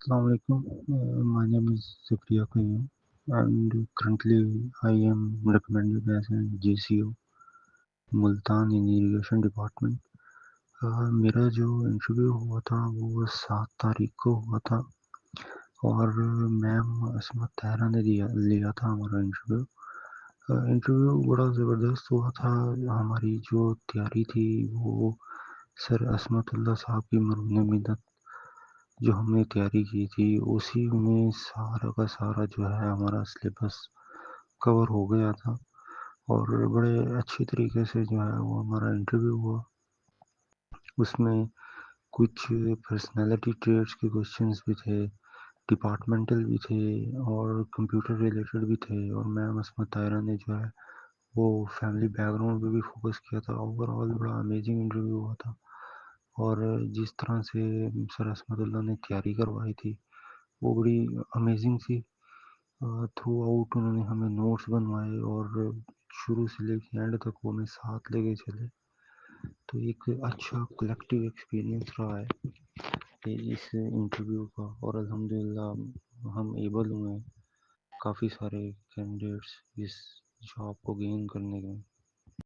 Assalamu alaikum. My name is Zikriya Qayyum, and currently I am recommended as a JCO Multan in irrigation department. मेरा जो interview हुआ था वो 7 तारीख को हुआ था और मैम असमत तहरा ने लिया था हमारा इंटरव्यू। इंटरव्यू बड़ा ज़बरदस्त हुआ था। हमारी जो तैयारी थी वो सर असमतुल्ला साहब की मरहूम मिन्नत जो हमने तैयारी की थी उसी में सारा का सारा जो है हमारा सिलेबस कवर हो गया था और बड़े अच्छी तरीके से जो है वो हमारा इंटरव्यू हुआ। उसमें कुछ पर्सनालिटी ट्रेट्स के क्वेश्चंस भी थे, डिपार्टमेंटल भी थे और कंप्यूटर रिलेटेड भी थे और मैम असमत तायरा ने जो है वो फैमिली बैकग्राउंड पे भी फोकस किया था। ओवरऑल बड़ा अमेजिंग इंटरव्यू हुआ था और जिस तरह से सर असमतुल्ला ने तैयारी करवाई थी वो बड़ी अमेजिंग थी। थ्रू आउट उन्होंने हमें नोट्स बनवाए और शुरू से लेके एंड तक वो हमें साथ लेके चले। तो एक अच्छा कलेक्टिव एक्सपीरियंस रहा है इस इंटरव्यू का और अल्हम्दुलिल्लाह हम एबल हुए काफ़ी सारे कैंडिडेट्स इस जॉब को गेन करने में।